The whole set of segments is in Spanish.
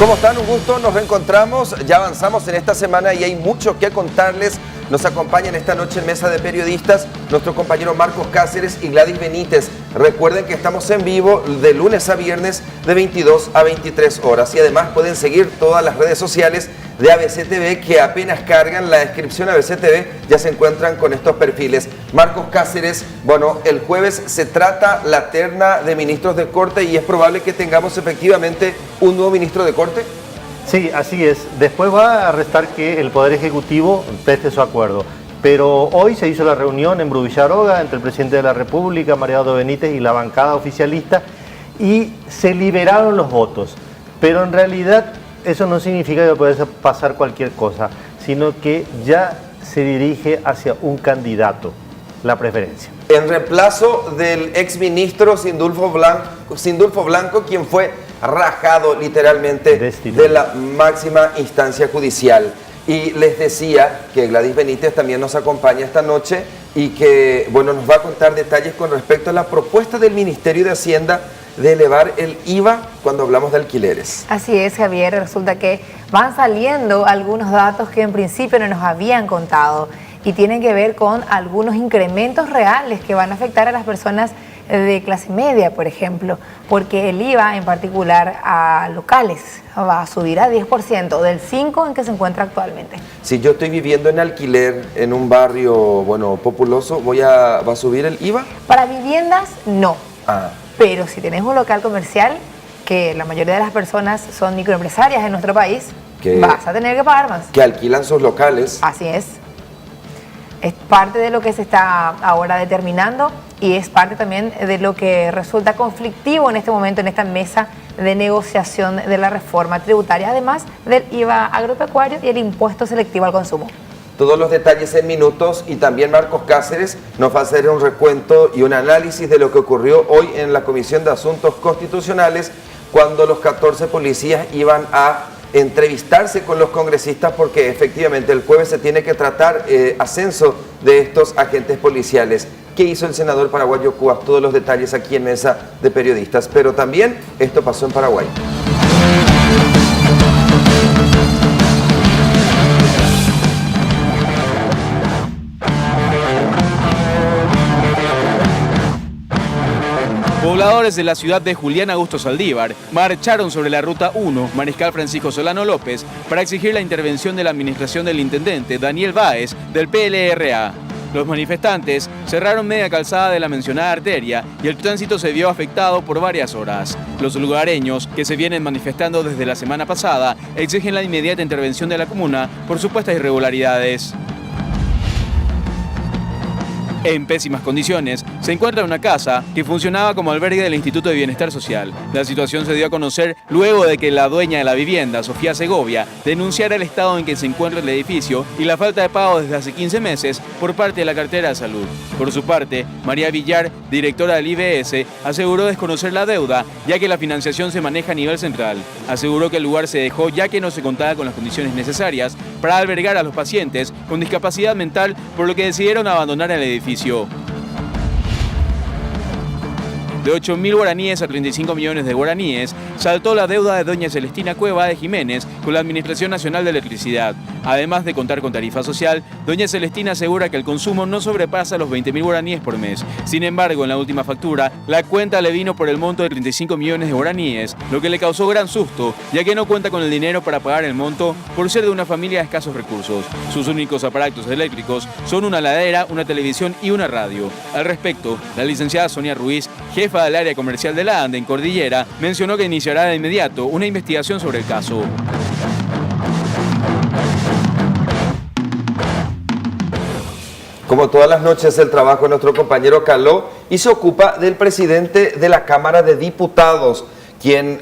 ¿Cómo están? Un gusto, nos reencontramos, ya avanzamos en esta semana y hay mucho que contarles. Nos acompañan esta noche en Mesa de Periodistas nuestro compañero Marcos Cáceres y Gladys Benítez. Recuerden que estamos en vivo de lunes a viernes de 22 a 23 horas y además pueden seguir todas las redes sociales de ABC TV, que apenas cargan la descripción ABC TV ya se encuentran con estos perfiles. Marcos Cáceres, bueno, el jueves se trata la terna de ministros de Corte y es probable que tengamos efectivamente un nuevo ministro de Corte. Sí, así es. Después va a restar que el Poder Ejecutivo preste su acuerdo. Pero hoy se hizo la reunión en Bruvillaroga entre el presidente de la República, Mariano Benítez, y la bancada oficialista y se liberaron los votos. Pero en realidad eso no significa que pueda pasar cualquier cosa, sino que ya se dirige hacia un candidato, la preferencia. En reemplazo del exministro Sindulfo Blanco, quien fue rajado literalmente de la máxima instancia judicial. Y les decía que Gladys Benítez también nos acompaña esta noche y que, bueno, nos va a contar detalles con respecto a la propuesta del Ministerio de Hacienda de elevar el IVA cuando hablamos de alquileres. Así es, Javier, resulta que van saliendo algunos datos que en principio no nos habían contado y tienen que ver con algunos incrementos reales que van a afectar a las personas de clase media, por ejemplo, porque el IVA en particular a locales va a subir a 10% del 5% en que se encuentra actualmente. Si yo estoy viviendo en alquiler en un barrio, bueno, populoso, ¿va a subir el IVA? Para viviendas, no. Pero si tenés un local comercial, que la mayoría de las personas son microempresarias en nuestro país, vas a tener que pagar más. Que alquilan sus locales. Así es. Es parte de lo que se está ahora determinando y es parte también de lo que resulta conflictivo en este momento en esta mesa de negociación de la reforma tributaria, además del IVA agropecuario y el impuesto selectivo al consumo. Todos los detalles en minutos y también Marcos Cáceres nos va a hacer un recuento y un análisis de lo que ocurrió hoy en la Comisión de Asuntos Constitucionales cuando los 14 policías iban a entrevistarse con los congresistas porque efectivamente el jueves se tiene que tratar ascenso de estos agentes policiales. ¿Qué hizo el senador paraguayo Cubas? Todos los detalles aquí en Mesa de Periodistas, pero también esto pasó en Paraguay. Pobladores de la ciudad de Julián Augusto Saldívar marcharon sobre la Ruta 1, Mariscal Francisco Solano López, para exigir la intervención de la administración del intendente Daniel Báez del PLRA. Los manifestantes cerraron media calzada de la mencionada arteria y el tránsito se vio afectado por varias horas. Los lugareños, que se vienen manifestando desde la semana pasada, exigen la inmediata intervención de la comuna por supuestas irregularidades. En pésimas condiciones se encuentra una casa que funcionaba como albergue del Instituto de Bienestar Social. La situación se dio a conocer luego de que la dueña de la vivienda, Sofía Segovia, denunciara el estado en que se encuentra el edificio y la falta de pago desde hace 15 meses por parte de la cartera de salud. Por su parte, María Villar, directora del IBS, aseguró desconocer la deuda, ya que la financiación se maneja a nivel central. Aseguró que el lugar se dejó ya que no se contaba con las condiciones necesarias para albergar a los pacientes con discapacidad mental, por lo que decidieron abandonar el edificio. De 8.000 guaraníes a 35 millones de guaraníes, saltó la deuda de doña Celestina Cueva de Jiménez con la Administración Nacional de Electricidad. Además de contar con tarifa social, doña Celestina asegura que el consumo no sobrepasa los 20.000 guaraníes por mes. Sin embargo, en la última factura, la cuenta le vino por el monto de 35 millones de guaraníes, lo que le causó gran susto, ya que no cuenta con el dinero para pagar el monto por ser de una familia de escasos recursos. Sus únicos aparatos eléctricos son una heladera, una televisión y una radio. Al respecto, la licenciada Sonia Ruiz, jefa del área comercial de la ANDE en Cordillera, mencionó que iniciará de inmediato una investigación sobre el caso. Como todas las noches, el trabajo de nuestro compañero Caló y se ocupa del presidente de la Cámara de Diputados, quien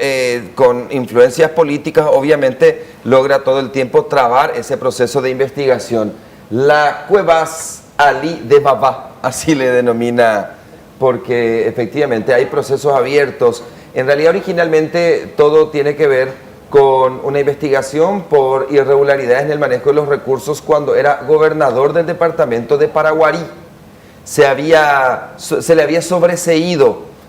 con influencias políticas obviamente logra todo el tiempo trabar ese proceso de investigación. La Cuevas Ali de Baba, así le denomina, porque efectivamente hay procesos abiertos. En realidad originalmente todo tiene que ver con una investigación por irregularidades en el manejo de los recursos cuando era gobernador del departamento de Paraguarí. Se le había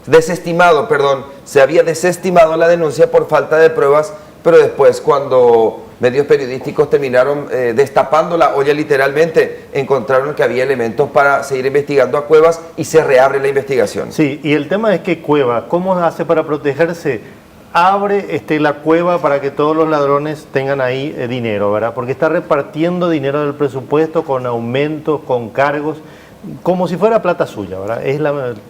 desestimado la denuncia por falta de pruebas pero después cuando medios periodísticos terminaron destapando la olla literalmente, encontraron que había elementos para seguir investigando a Cuevas y se reabre la investigación. Sí, y el tema es que Cuevas, ¿cómo hace para protegerse? Abre la cueva para que todos los ladrones tengan ahí dinero, ¿verdad? Porque está repartiendo dinero del presupuesto con aumentos, con cargos, como si fuera plata suya, ¿verdad? Es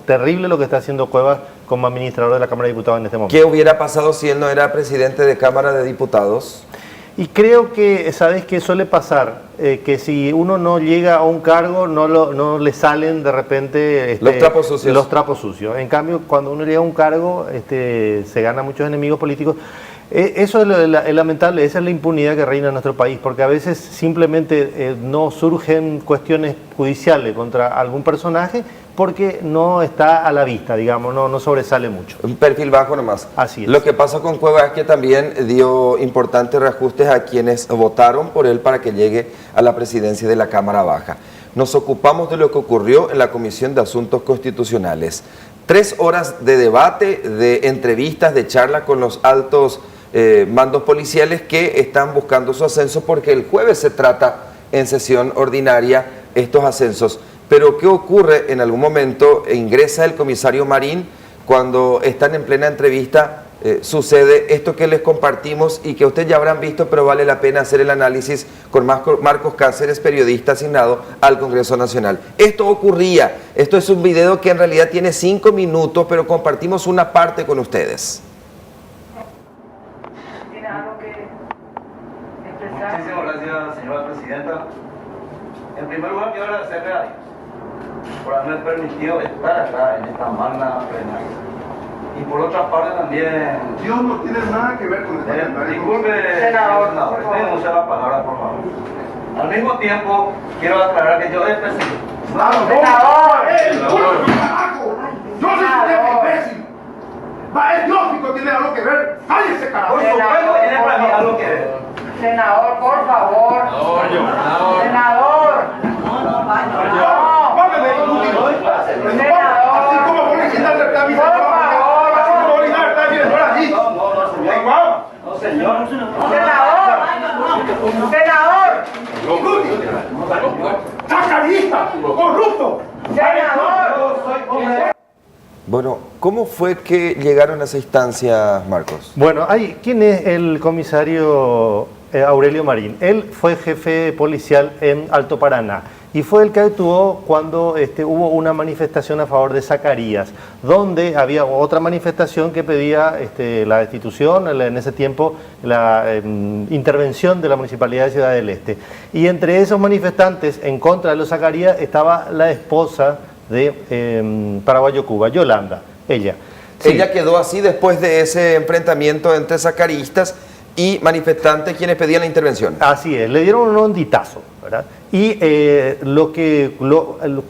terrible lo que está haciendo Cuevas como administrador de la Cámara de Diputados en este momento. ¿Qué hubiera pasado si él no era presidente de Cámara de Diputados? Y creo que, ¿sabes qué suele pasar? Que si uno no llega a un cargo, no le salen de repente los trapos sucios. Los trapos sucios. En cambio, cuando uno llega a un cargo, se gana muchos enemigos políticos. Eso es lamentable, esa es la impunidad que reina en nuestro país, porque a veces simplemente no surgen cuestiones judiciales contra algún personaje porque no está a la vista, digamos, no sobresale mucho. Un perfil bajo nomás. Así es. Lo que pasa con Cuevas es que también dio importantes reajustes a quienes votaron por él para que llegue a la presidencia de la Cámara Baja. Nos ocupamos de lo que ocurrió en la Comisión de Asuntos Constitucionales. 3 horas de debate, de entrevistas, de charla con los altos mandos policiales que están buscando su ascenso, porque el jueves se trata en sesión ordinaria estos ascensos. Pero ¿qué ocurre? En algún momento ingresa el comisario Marín, cuando están en plena entrevista sucede esto que les compartimos y que ustedes ya habrán visto, pero vale la pena hacer el análisis con Marcos Cáceres, periodista asignado al Congreso Nacional. Esto ocurría, esto es un video que en realidad tiene 5 minutos, pero compartimos una parte con ustedes. ¿Tiene algo que expresar? Muchísimas gracias, señora presidenta. En primer lugar, quiero agradecerle a Dios por haberme permitido estar acá en esta magna plenaria. Y por otra parte también... Dios no tiene nada que ver con esta plenaria. Disculpe, senador, déjeme usar la palabra, por favor. Al mismo tiempo, quiero aclarar que yo he presidido. ¡Senador! ¡Carajo! ¡Yo soy un imbécil! ¡Va, es lógico, tiene algo que ver! ¡Cállese, carajo! Por supuesto, tiene para mí algo que ver. Senador, por favor. Senador. Así como vos le quitaste el tabique, así como vos le quitaste el tabique, no era así. No, señor. Senador. ¡Sacarista! ¡Corrupto! Senador. Bueno, ¿cómo fue que llegaron a esa instancia, Marcos? Bueno, ¿quién es el comisario Aurelio Marín? Él fue jefe policial en Alto Paraná y fue el que actuó cuando hubo una manifestación a favor de Zacarías, donde había otra manifestación que pedía la destitución, en ese tiempo la intervención de la Municipalidad de Ciudad del Este. Y entre esos manifestantes en contra de los Zacarías estaba la esposa de Paraguayo Cuba, Yolanda, ella. Sí. Ella quedó así después de ese enfrentamiento entre zacaristas y manifestantes quienes pedían la intervención. Así es, le dieron un honditazo, ¿verdad? Y lo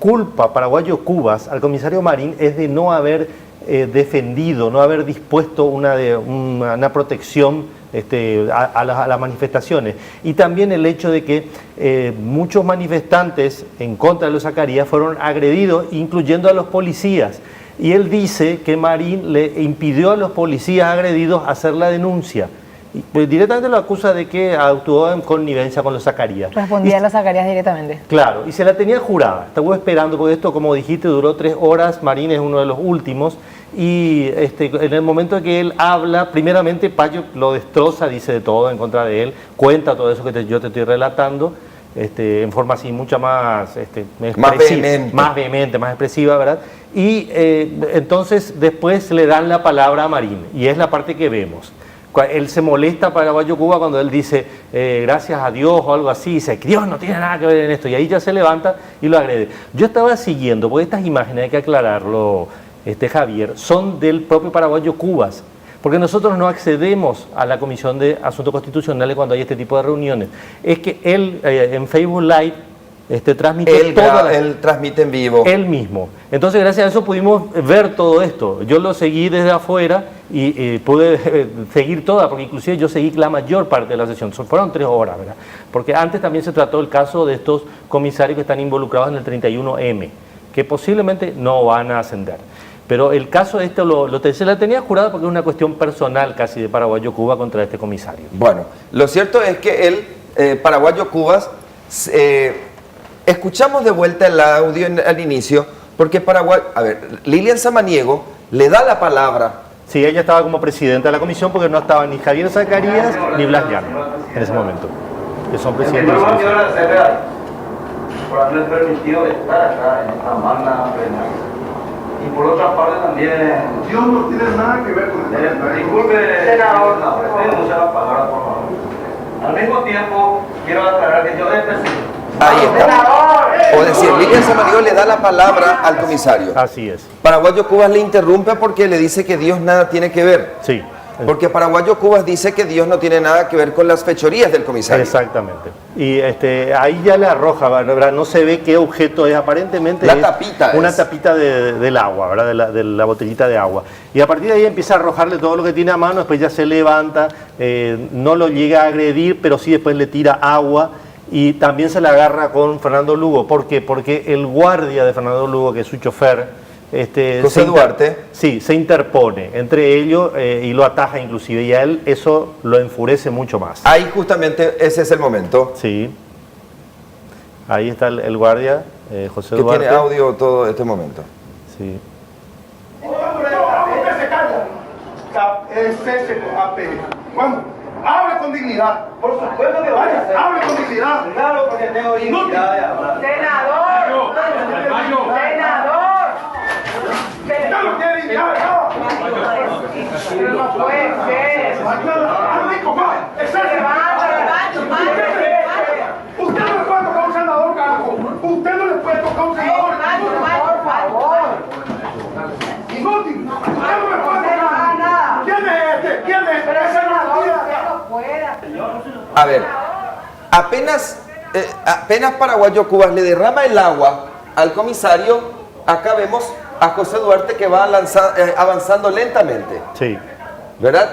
culpa Paraguayo Cubas al comisario Marín es de no haber defendido, no haber dispuesto una protección a las manifestaciones. Y también el hecho de que muchos manifestantes en contra de los Zacarías fueron agredidos, incluyendo a los policías. Y él dice que Marín le impidió a los policías agredidos hacer la denuncia. Pues directamente lo acusa de que actuó en connivencia con los Zacarías. Respondía a los Zacarías directamente. Claro, y se la tenía jurada. Estuvo esperando, porque esto, como dijiste, duró 3 horas. Marín es uno de los últimos. Y en el momento en que él habla, primeramente Payo lo destroza, dice de todo en contra de él, cuenta todo eso que yo te estoy relatando, en forma así mucha más más vehemente, más expresiva, ¿verdad? Y entonces después le dan la palabra a Marín, y es la parte que vemos. Él se molesta para Paraguayo Cuba cuando él dice gracias a Dios o algo así, dice que Dios no tiene nada que ver en esto, y ahí ya se levanta y lo agrede. Yo estaba siguiendo, porque estas imágenes, hay que aclararlo, Javier, son del propio Paraguayo Cubas, porque nosotros no accedemos a la Comisión de Asuntos Constitucionales cuando hay este tipo de reuniones. Es que él en Facebook Live transmite él transmite en vivo. Él mismo. Entonces, gracias a eso pudimos ver todo esto. Yo lo seguí desde afuera y pude seguir toda, porque inclusive yo seguí la mayor parte de la sesión. Fueron 3 horas, ¿verdad? Porque antes también se trató el caso de estos comisarios que están involucrados en el 31M, que posiblemente no van a ascender. Pero el caso se la tenía jurada porque es una cuestión personal casi de Paraguayo Cuba contra este comisario. Bueno, lo cierto es que el Paraguayo Cubas, escuchamos de vuelta el audio al inicio, porque Lilian Samaniego le da la palabra. Sí, ella estaba como presidenta de la comisión porque no estaba ni Javier Zacarías ni Blas Llano en ese momento, que son presidentes de la comisión. Quiero agradecerle por haberme permitido estar acá en esta magna plenaria. Y por otra parte también, Dios no tiene nada que ver con el disculpe, senador, usted no usa la palabra, por favor. Al mismo tiempo, quiero aclarar que yo he presidido. Ahí está. O decir, Lilian Samaniego le da la palabra al comisario. Así es. Paraguayo Cubas le interrumpe porque le dice que Dios nada tiene que ver. Sí. Porque Paraguayo Cubas dice que Dios no tiene nada que ver con las fechorías del comisario. Exactamente. Y ahí ya le arroja, ¿verdad? No se ve qué objeto es, aparentemente La es tapita una es. tapita del agua, ¿verdad? De la botellita de agua. Y a partir de ahí empieza a arrojarle todo lo que tiene a mano, después ya se levanta, no lo llega a agredir, pero sí después le tira agua. Y también se la agarra con Fernando Lugo. ¿Por qué? Porque el guardia de Fernando Lugo, que es su chofer, José Duarte. Sí, se interpone entre ellos y lo ataja inclusive. Y a él eso lo enfurece mucho más. Ahí justamente ese es el momento. Sí. Ahí está el guardia, José Que Duarte. tiene audio todo este momento. Sí. Usted se calla. Cese Juan, hable con dignidad. Por supuesto que lo voy a hacer. Hable con dignidad. Claro, porque tengo dignidad de hablar. Senador. Senador. Ya no tiene dignidad. Pero no puede ser. Usted no le puede tocar a un senador, carajo. Usted no le puede tocar a un senador. Por favor. Inútil. Usted no le puede tocar. ¿Quién es este? ¿Quién es? Pero Ese no senador, tira. usted no pueda. A ver, apenas Paraguayo Cubas le derrama el agua al comisario, acá vemos a José Duarte que va avanzando lentamente, Sí. ¿verdad?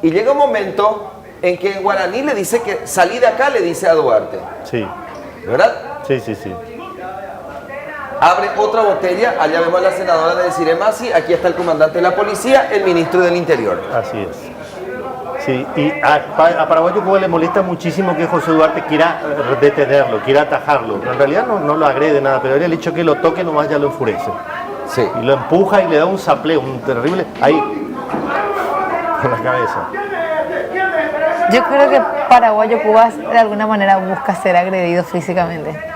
Y llega un momento en que en guaraní le dice que salí de acá, le dice a Duarte, Sí. ¿verdad? Sí. Abre otra botella, allá vemos a la senadora de Desiree Masi, aquí está el comandante de la policía, el ministro del Interior. Así es. Sí, y a Paraguayo Cuba le molesta muchísimo que José Duarte quiera detenerlo, quiera atajarlo. En realidad no lo agrede nada, pero el hecho que lo toque nomás ya lo enfurece. Sí. Y lo empuja y le da un sapleo, un terrible, ahí, con la cabeza. Yo creo que Paraguayo Cubas de alguna manera busca ser agredido físicamente.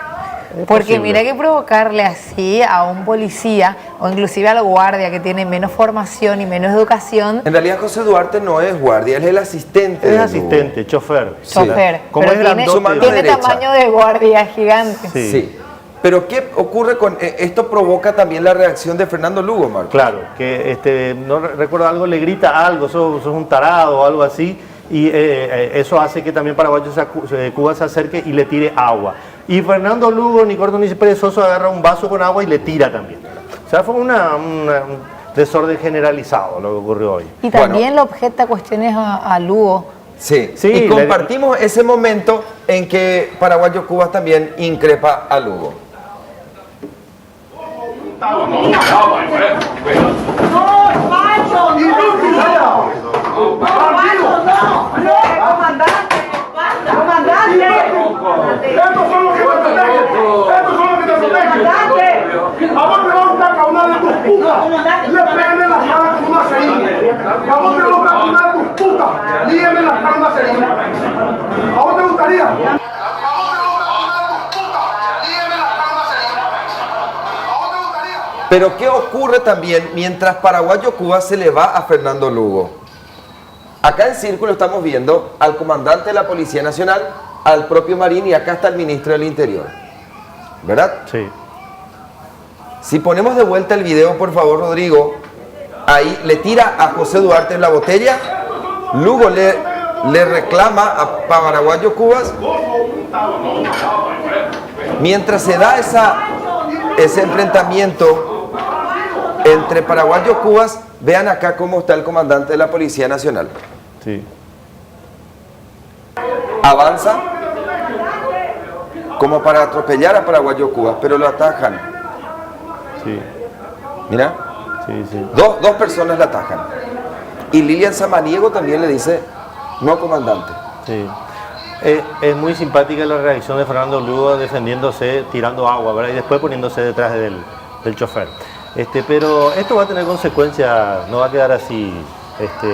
Porque posible. mira que provocarle así a un policía o inclusive al guardia que tiene menos formación y menos educación, En realidad José Duarte no es guardia, él es el asistente. Es de Lugo. asistente, chofer. chofer, Como pero es tiene, grandote, tiene derecha. tamaño de guardia gigante. Sí. Sí. Pero ¿qué ocurre con esto? Provoca también la reacción de Fernando Lugo, Marco. Claro, que no recuerdo algo, le grita algo, sos un tarado o algo así, y eso hace que también Paraguayo Cuba se acerque y le tire agua. Y Fernando Lugo, ni corto ni perezoso, agarra un vaso con agua y le tira también. O sea, fue un desorden generalizado lo que ocurrió hoy. Y también le objeta cuestiones a Lugo. Sí, Sí, y compartimos ese momento en que Paraguayo Cubas también increpa a Lugo. Estos son los que te protegen. Estos son los que te protegen. A vos te va a buscar a una de tus putas. Le peguen la cara con una cerilla. A vos te va a buscar a una de tus putas. Lígueme la cara con una cerilla. ¿A vos te gustaría? A vos te va a buscar a una de tus putas. Lígueme la cara con una cerilla. ¿A vos te gustaría? Pero ¿qué ocurre también mientras Paraguayo Cubas se le va a Fernando Lugo? Acá en círculo estamos viendo al comandante de la Policía Nacional, al propio Marín, y acá está el ministro del Interior. ¿Verdad? Sí. Si ponemos de vuelta el video, por favor, Rodrigo, ahí le tira a José Duarte la botella, Lugo le reclama a Paraguayo Cubas, mientras se da ese enfrentamiento entre Paraguayo Cubas, vean acá cómo está el comandante de la Policía Nacional. Sí. Avanza como para atropellar a Paraguayo Cubas, pero lo atajan. Sí. Mira. Sí, sí. Dos personas la atacan. Y Lilian Samaniego también le dice, no, comandante. Sí. Es muy simpática la reacción de Fernando Lugo defendiéndose, tirando agua, ¿verdad? Y después poniéndose detrás del chofer. Pero esto va a tener consecuencias, no va a quedar así,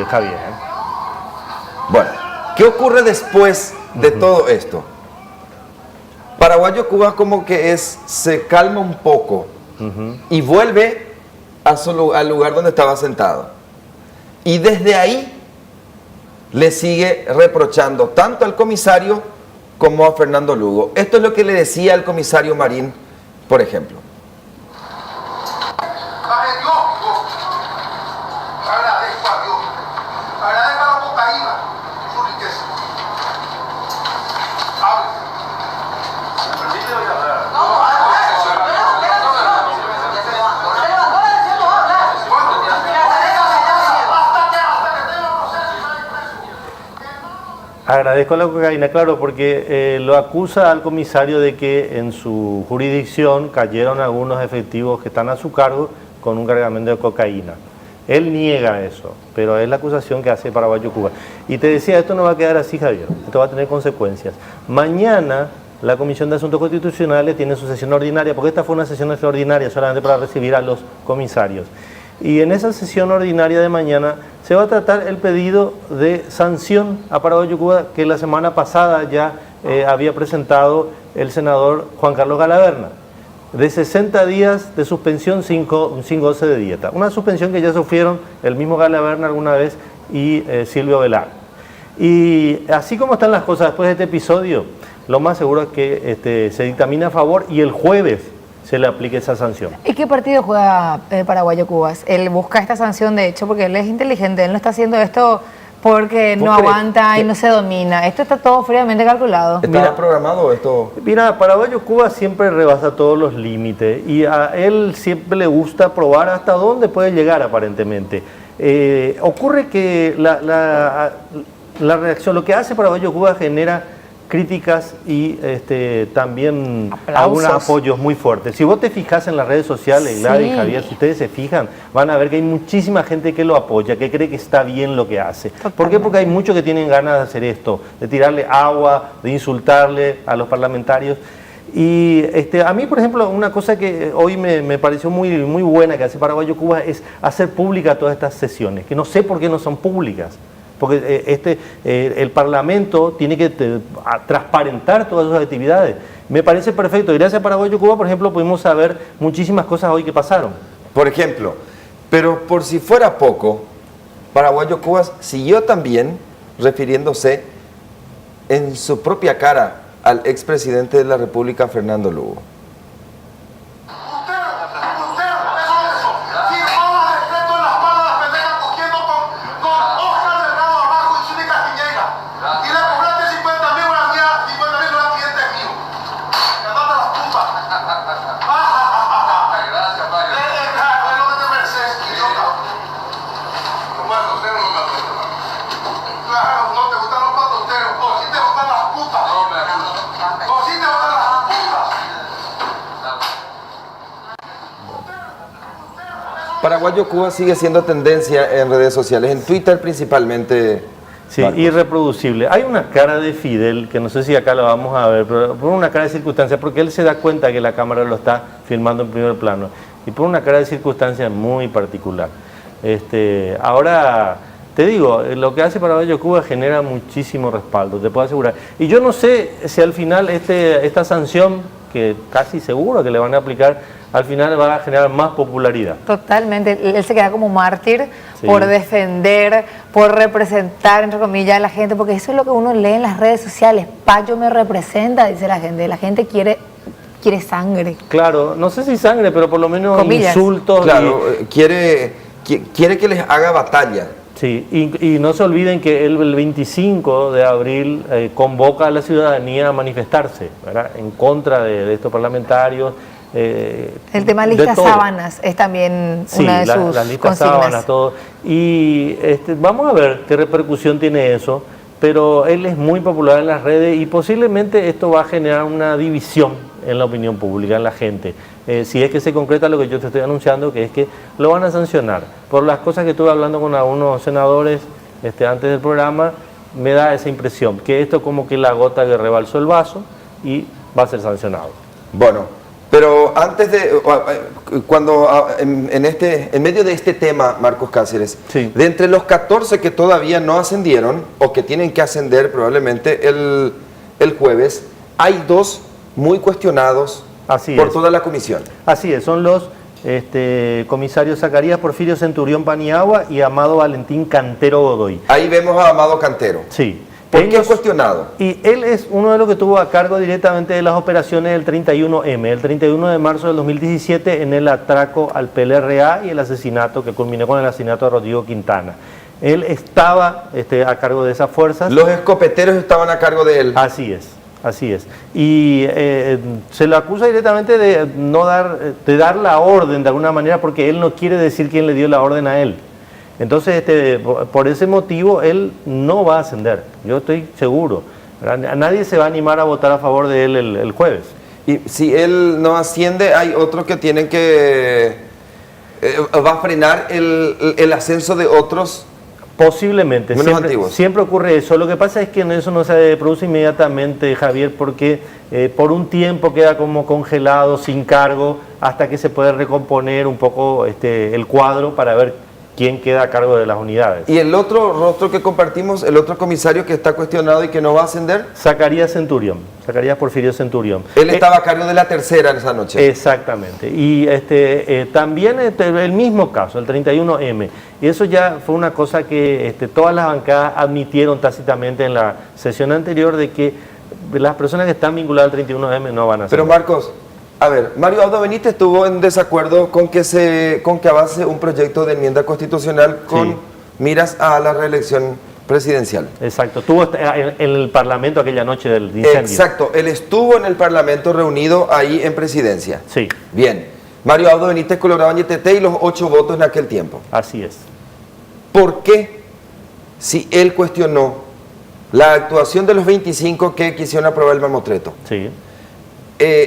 Javier. Bueno, ¿qué ocurre después de todo esto? Paraguayo Cuba como que se calma un poco y vuelve al lugar donde estaba sentado. Y desde ahí le sigue reprochando tanto al comisario como a Fernando Lugo. Esto es lo que le decía el comisario Marín, por ejemplo. Agradezco a Dios, agradezco a la cocaína su riqueza. Agradezco la cocaína, claro, porque lo acusa al comisario de que en su jurisdicción cayeron algunos efectivos que están a su cargo con un cargamento de cocaína. Él niega eso, pero es la acusación que hace Paraguayo Cuba. Y te decía, esto no va a quedar así, Javier, esto va a tener consecuencias. Mañana la Comisión de Asuntos Constitucionales tiene su sesión ordinaria, porque esta fue una sesión extraordinaria solamente para recibir a los comisarios. Y en esa sesión ordinaria de mañana se va a tratar el pedido de sanción a Paraguayo Cuba que la semana pasada ya había presentado el senador Juan Carlos Galaverna, de 60 días de suspensión sin goce de dieta. Una suspensión que ya sufrieron el mismo Galaverna alguna vez y Silvio Velar. Y así como están las cosas después de este episodio, lo más seguro es que se dictamine a favor y el jueves se le aplique esa sanción. ¿Y qué partido juega Paraguayo Cubas? Él busca esta sanción, de hecho, porque él es inteligente, él no está haciendo esto porque no aguanta y no se domina. Esto está todo fríamente calculado. ¿Estaba programado esto? Mira, Paraguayo Cuba siempre rebasa todos los límites y a él siempre le gusta probar hasta dónde puede llegar aparentemente. Ocurre que la reacción, lo que hace Paraguayo Cuba genera críticas y también algunos apoyos muy fuertes. Si vos te fijas en las redes sociales, Gladys y Javier, si ustedes se fijan, van a ver que hay muchísima gente que lo apoya, que cree que está bien lo que hace. Totalmente. ¿Por qué? Porque hay muchos que tienen ganas de hacer esto, de tirarle agua, de insultarle a los parlamentarios. Y a mí, por ejemplo, una cosa que hoy me pareció muy, muy buena que hace Paraguayo Cuba es hacer pública todas estas sesiones, que no sé por qué no son públicas. Porque el Parlamento tiene que transparentar todas sus actividades. Me parece perfecto. Y gracias a Paraguayo Cuba, por ejemplo, pudimos saber muchísimas cosas hoy que pasaron. Por ejemplo, pero por si fuera poco, Paraguayo Cuba siguió también refiriéndose en su propia cara al expresidente de la República, Fernando Lugo. Paraguayo Cuba sigue siendo tendencia en redes sociales, en Twitter principalmente. Sí, Marcos. Irreproducible. Hay una cara de Fidel, que no sé si acá la vamos a ver, pero por una cara de circunstancia, porque él se da cuenta que la cámara lo está filmando en primer plano, y por una cara de circunstancia muy particular. Ahora, te digo, lo que hace Paraguayo Cuba genera muchísimo respaldo, te puedo asegurar. Y yo no sé si al final esta sanción, que casi seguro que le van a aplicar, al final va a generar más popularidad. Totalmente, él se queda como mártir por defender, por representar, entre comillas, a la gente, porque eso es lo que uno lee en las redes sociales. Payo me representa, dice la gente quiere sangre. Claro, no sé si sangre, pero por lo menos comillas. Insultos. Claro, quiere que les haga batalla. Sí, y no se olviden que él el 25 de abril convoca a la ciudadanía a manifestarse, ¿verdad?, en contra de estos parlamentarios. El tema listas sábanas es también una de sus las listas consignas. Sábanas, todo. Y vamos a ver qué repercusión tiene eso, pero él es muy popular en las redes y posiblemente esto va a generar una división en la opinión pública, en la gente. Si es que se concreta lo que yo te estoy anunciando, que es que lo van a sancionar. Por las cosas que estuve hablando con algunos senadores antes del programa, me da esa impresión, que esto es como que la gota que rebalsó el vaso y va a ser sancionado. Bueno, pero antes de, cuando en medio de este tema, Marcos Cáceres, sí, de entre los 14 que todavía no ascendieron o que tienen que ascender probablemente el jueves, hay 2 muy cuestionados por toda la comisión. Así es, son los comisarios Zacarías Porfirio Centurión Paniagua y Amado Valentín Cantero Godoy. Ahí vemos a Amado Cantero. Sí. ¿Por qué es cuestionado? Y él es uno de los que tuvo a cargo directamente de las operaciones del 31M, el 31 de marzo del 2017, en el atraco al PLRA y el asesinato que culminó con el asesinato de Rodrigo Quintana. Él estaba a cargo de esas fuerzas. Los escopeteros estaban a cargo de él. Así es. Así es. Y se lo acusa directamente de dar la orden de alguna manera, porque él no quiere decir quién le dio la orden a él. Entonces, por ese motivo, él no va a ascender. Yo estoy seguro. ¿Verdad? Nadie se va a animar a votar a favor de él el jueves. Y si él no asciende, hay otros que tienen que... va a frenar el ascenso de otros. Posiblemente, siempre ocurre eso. Lo que pasa es que eso no se produce inmediatamente, Javier, porque por un tiempo queda como congelado, sin cargo, hasta que se puede recomponer un poco el cuadro para ver quién queda a cargo de las unidades. ¿Y el otro rostro que compartimos, el otro comisario que está cuestionado y que no va a ascender? Zacarías Centurión, Zacarías Porfirio Centurión. Él estaba a cargo de la tercera en esa noche. Exactamente. Y también el mismo caso, el 31M. Y eso ya fue una cosa que todas las bancadas admitieron tácitamente en la sesión anterior, de que las personas que están vinculadas al 31M no van a ser. Pero Marcos, a ver, Mario Abdo Benítez estuvo en desacuerdo con que avance un proyecto de enmienda constitucional con miras a la reelección presidencial. Exacto, estuvo en el Parlamento aquella noche del incendio. Exacto, él estuvo en el Parlamento reunido ahí en presidencia. Sí. Bien, Mario Abdo Benítez colaboraba en YTT y los 8 votos en aquel tiempo. Así es. ¿Por qué, si él cuestionó la actuación de los 25 que quisieron aprobar el mamotreto, sí,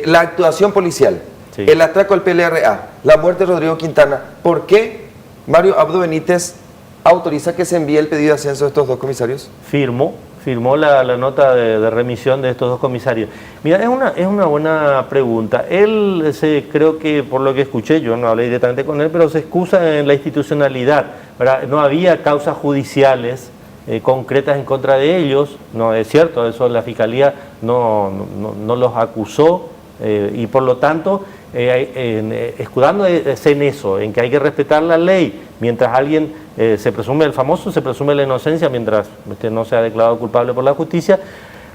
la actuación policial, sí, el atraco al PLRA, la muerte de Rodrigo Quintana, ¿por qué Mario Abdo Benítez autoriza que se envíe el pedido de ascenso de estos 2 comisarios? Firmó la nota de remisión de estos 2 comisarios. Mira, es una buena pregunta. Él, creo que por lo que escuché, yo no hablé directamente con él, pero se excusa en la institucionalidad, ¿verdad? No había causas judiciales concretas en contra de ellos. No es cierto, eso la Fiscalía no los acusó, y por lo tanto, escudándose en eso, en que hay que respetar la ley, mientras alguien se presume la inocencia, mientras no sea declarado culpable por la justicia,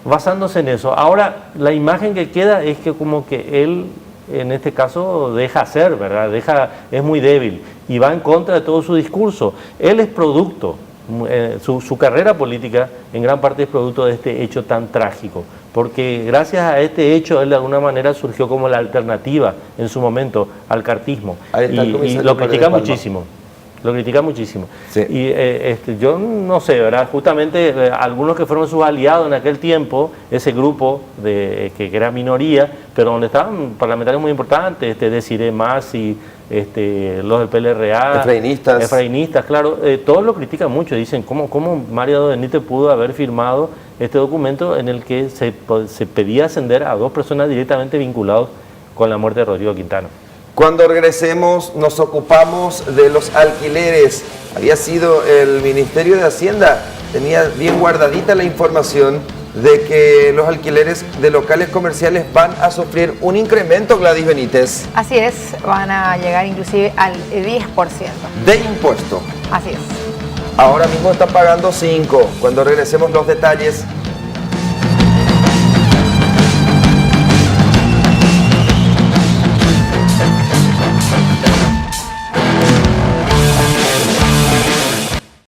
basándose en eso. Ahora, la imagen que queda es que como que él, en este caso, deja ser, ¿verdad? Es muy débil y va en contra de todo su discurso. Él es producto, su carrera política en gran parte es producto de este hecho tan trágico, porque gracias a este hecho él de alguna manera surgió como la alternativa en su momento al cartismo, y lo critica muchísimo. Lo critica muchísimo. Sí. Y yo no sé, ¿verdad? Justamente algunos que fueron sus aliados en aquel tiempo, ese grupo que era minoría, pero donde estaban parlamentarios muy importantes, Desiree Masi, los del PLRA, efrainistas, claro, todos lo critican mucho, dicen cómo Mario Abdo Benítez pudo haber firmado este documento en el que se pedía ascender a 2 personas directamente vinculados con la muerte de Rodrigo Quintana. Cuando regresemos nos ocupamos de los alquileres. Había sido el Ministerio de Hacienda, tenía bien guardadita la información de que los alquileres de locales comerciales van a sufrir un incremento, Gladys Benítez. Así es, van a llegar inclusive al 10%. De impuesto. Así es. Ahora mismo están pagando 5. Cuando regresemos los detalles